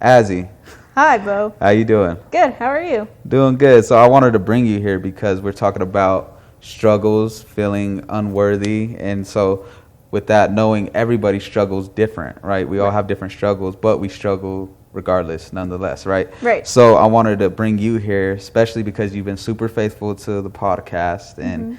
Azzy, Hi, Bo. how you doing? Good. How are you? Doing good. So I wanted to bring you here because we're talking about struggles, feeling unworthy, and so with that, knowing everybody struggles different, right? We all have different struggles, but we struggle regardless, nonetheless, right? Right. So I wanted to bring you here, especially because you've been super faithful to the podcast, and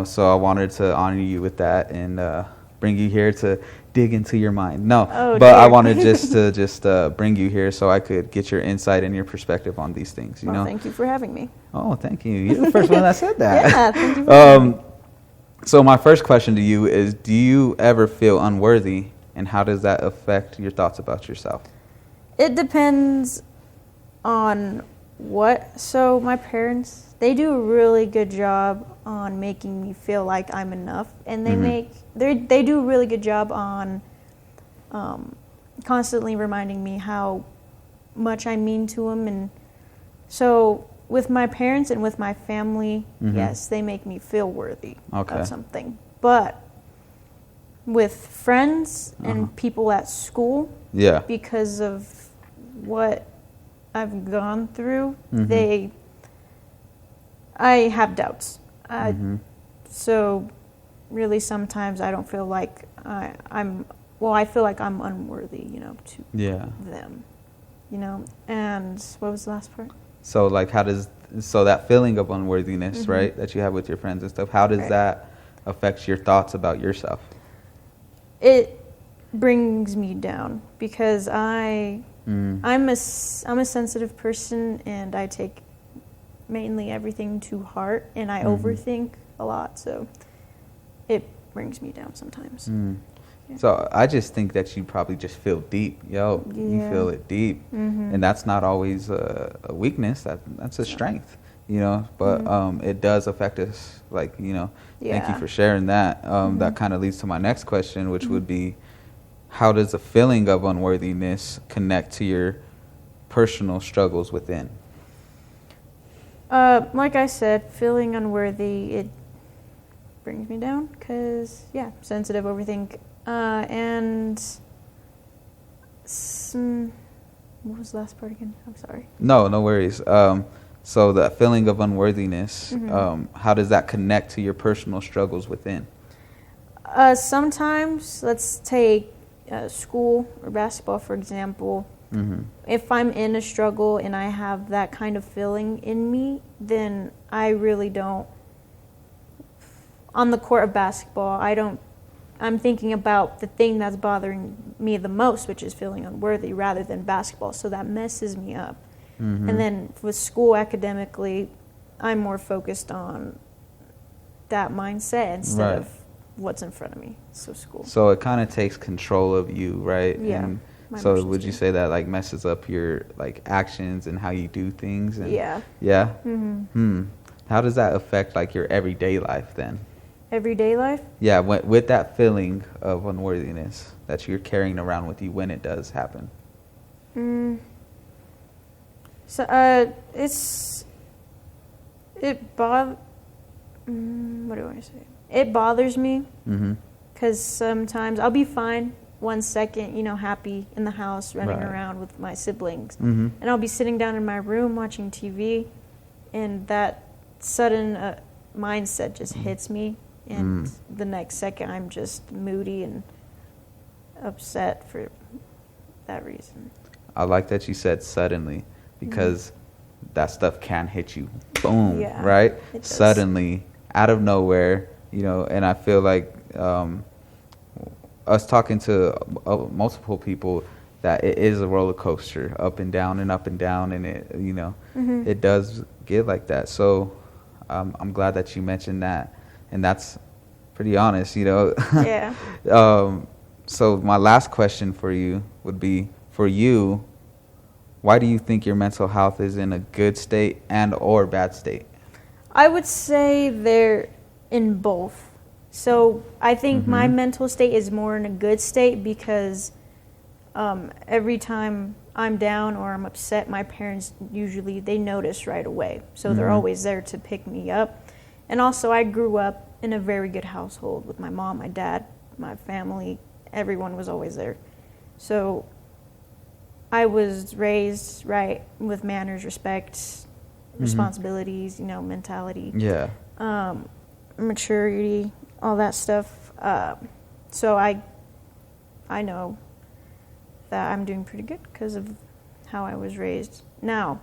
so I wanted to honor you with that and bring you here to dig into your mind. No, Oh, but I dear. wanted to bring you here so I could get your insight and your perspective on these things. You Well, know. thank you for having me. Oh, thank you. You're the first one that said that. Yeah, thank you for having me. So my first question to you is: do you ever feel unworthy, and how does that affect your thoughts about yourself? It depends on what. So my parents, they do a really good job on making me feel like I'm enough, and they do a really good job on constantly reminding me how much I mean to them. And so with my parents and with my family, yes, they make me feel worthy of something. But with friends and people at school, because of what I've gone through, I have doubts. So really sometimes I don't feel like I feel like I'm unworthy, to them, and what was the last part? So like so that feeling of unworthiness, right, that you have with your friends and stuff, how does that affect your thoughts about yourself? It brings me down because I'm a sensitive person, and I take mainly everything to heart, and I overthink a lot, so it brings me down sometimes. Yeah. So I just think that you probably just feel deep, you feel it deep, and that's not always a weakness. That's a strength, But it does affect us, Thank you for sharing that. That kind of leads to my next question, which would be, how does the feeling of unworthiness connect to your personal struggles within? Like I said, feeling unworthy, it brings me down because, sensitive, overthink. And what was the last part again? I'm sorry. No worries. So the feeling of unworthiness, how does that connect to your personal struggles within? Sometimes, let's take school or basketball, for example. If I'm in a struggle and I have that kind of feeling in me, then I really don't. On the court of basketball, I'm thinking about the thing that's bothering me the most, which is feeling unworthy, rather than basketball. So that messes me up. And then with school, academically, I'm more focused on that mindset instead of what's in front of me. So school. So it kind of takes control of you, right? Yeah. And so would you say that messes up your actions and how you do things? And, yeah. Yeah? How does that affect your everyday life then? Everyday life? Yeah, with that feeling of unworthiness that you're carrying around with you when it does happen. So what do I say? It bothers me because sometimes I'll be fine 1 second, happy in the house, running around with my siblings, and I'll be sitting down in my room watching TV, and that sudden mindset just hits me, and the next second I'm just moody and upset for that reason. I like that you said suddenly, because that stuff can hit you, boom, right? Suddenly, out of nowhere, and I feel like us talking to multiple people, that it is a roller coaster, up and down and up and down, and it, it does get like that. So I'm glad that you mentioned that, and that's pretty honest, Yeah. So my last question for you would be, for you, why do you think your mental health is in a good state and or bad state? I would say they're in both. So I think my mental state is more in a good state because every time I'm down or I'm upset, my parents usually, they notice right away. So they're always there to pick me up. And also I grew up in a very good household with my mom, my dad, my family. Everyone was always there. So I was raised right with manners, respect, responsibilities, you know, mentality. Yeah. Maturity, all that stuff. So I know that I'm doing pretty good because of how I was raised. Now,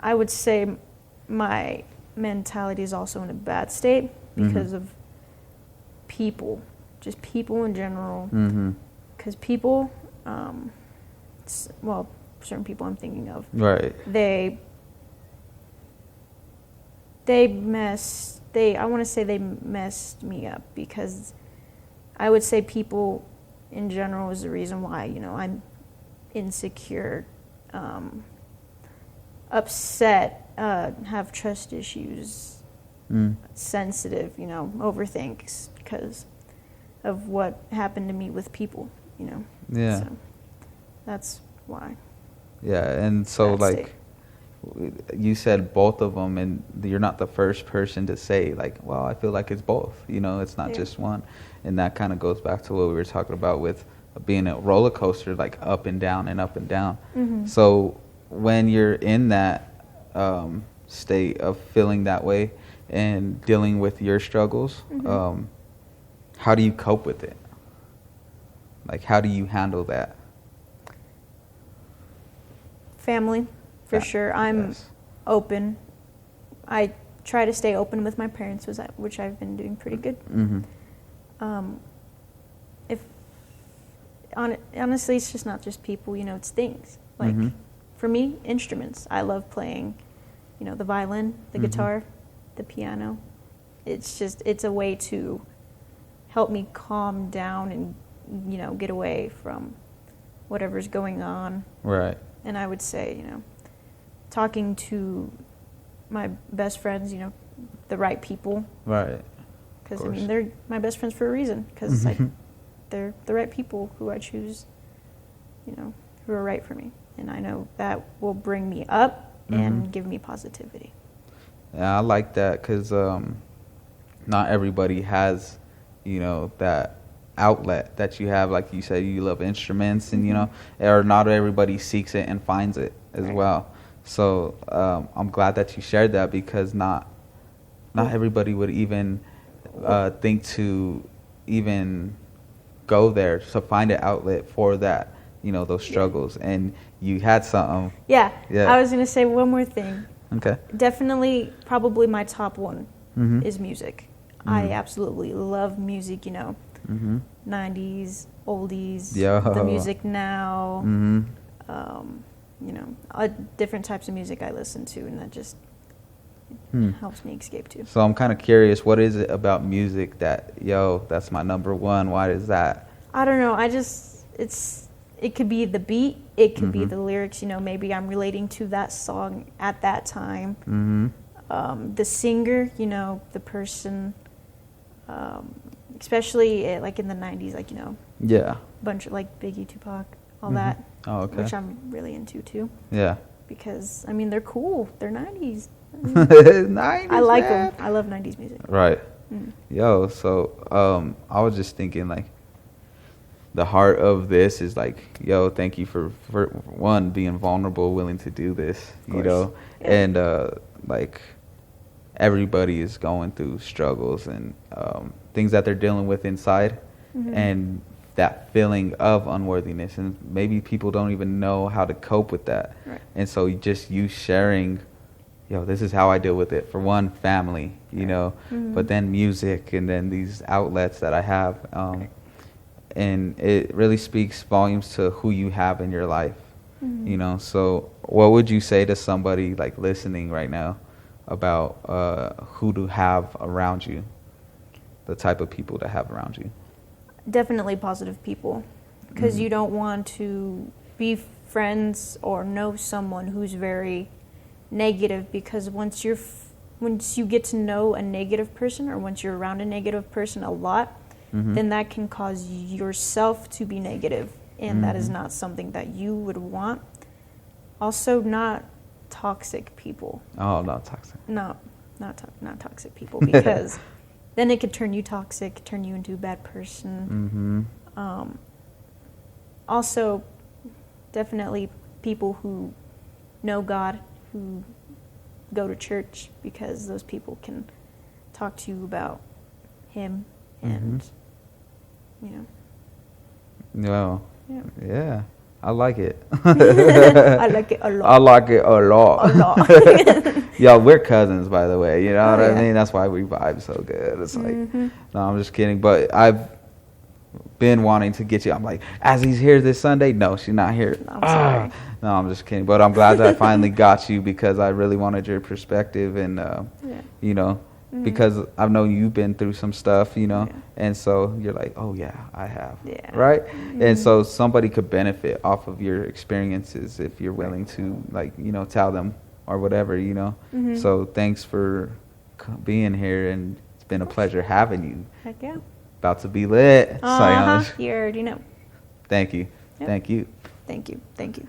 I would say my mentality is also in a bad state because of people, just people in general. Because people, certain people I'm thinking of, right? I want to say they messed me up, because I would say people in general is the reason why, you know, I'm insecure, upset, have trust issues, sensitive, you know, overthinks because of what happened to me with people, you know. Yeah. So that's why. Yeah, and so like you said both of them, and you're not the first person to say like, well, I feel like it's both, you know, it's not just one. And that kind of goes back to what we were talking about with being a roller coaster, like up and down and up and down. So when you're in that state of feeling that way and dealing with your struggles, how do you cope with it? Like, how do you handle that? Family, for sure. I'm open. I try to stay open with my parents, which I've been doing pretty good. Honestly, it's just not just people, you know, it's things. Like, for me, instruments. I love playing, you know, the violin, the guitar, the piano. It's a way to help me calm down and, you know, get away from whatever's going on. Right. And I would say, you know, talking to my best friends, you know, the right people. Right. Because, I mean, they're my best friends for a reason. Because, like, they're the right people who I choose, you know, who are right for me. And I know that will bring me up and give me positivity. Yeah, I like that, because not everybody has, you know, that outlet that you have. Like you said, you love instruments, and you know, or not everybody seeks it and finds it as well. So I'm glad that you shared that, because not everybody would even think to even go there to find an outlet for that, you know, those struggles. And you had something. Yeah. I was going to say one more thing. Okay. Definitely, probably my top one is music. I absolutely love music, you know. 90s, oldies, the music now, you know, different types of music I listen to, and that just helps me escape too. So I'm kind of curious, what is it about music that, that's my number one? Why is that? I don't know. It could be the beat, it could be the lyrics, you know, maybe I'm relating to that song at that time. The singer, you know, the person, especially like in the 90s, like, you know, bunch of like Biggie, Tupac, all that, which I'm really into too. Yeah. Because, I mean, they're cool. They're 90s. 90s, I like them. I love 90s music. Right. So I was just thinking, like, the heart of this is like, thank you for one, being vulnerable, willing to do this, you know, and like, everybody is going through struggles and things that they're dealing with inside, and that feeling of unworthiness, and maybe people don't even know how to cope with that. Right. And so you sharing, this is how I deal with it. For one, family, you know, but then music, and then these outlets that I have, and it really speaks volumes to who you have in your life, you know. So what would you say to somebody like listening right now about who to have around you, the type of people to have around you? Definitely positive people, because you don't want to be friends or know someone who's very negative, because once you get to know a negative person, or once you're around a negative person a lot, then that can cause yourself to be negative, and that is not something that you would want. Also, not toxic people. Oh, not toxic. Not toxic people, because then it could turn you toxic, turn you into a bad person. Also, definitely people who know God, who go to church, because those people can talk to you about Him, and No. Yeah. I like it. I like it a lot. I like it a lot. A lot. Yo, we're cousins, by the way. You know what I yeah. mean? That's why we vibe so good. It's like, no, I'm just kidding. But I've been wanting to get you. I'm like, as he's here this Sunday. No, she's not here. I'm sorry. No, I'm just kidding. But I'm glad that I finally got you, because I really wanted your perspective, and you know, because I know you've been through some stuff, you know, and so you're like, oh yeah, I have, right? And so somebody could benefit off of your experiences if you're willing to, like, you know, tell them or whatever, you know. So thanks for being here, and it's been a pleasure having you. Heck yeah. About to be lit. You already know. Thank you. Yep. Thank you. Thank you.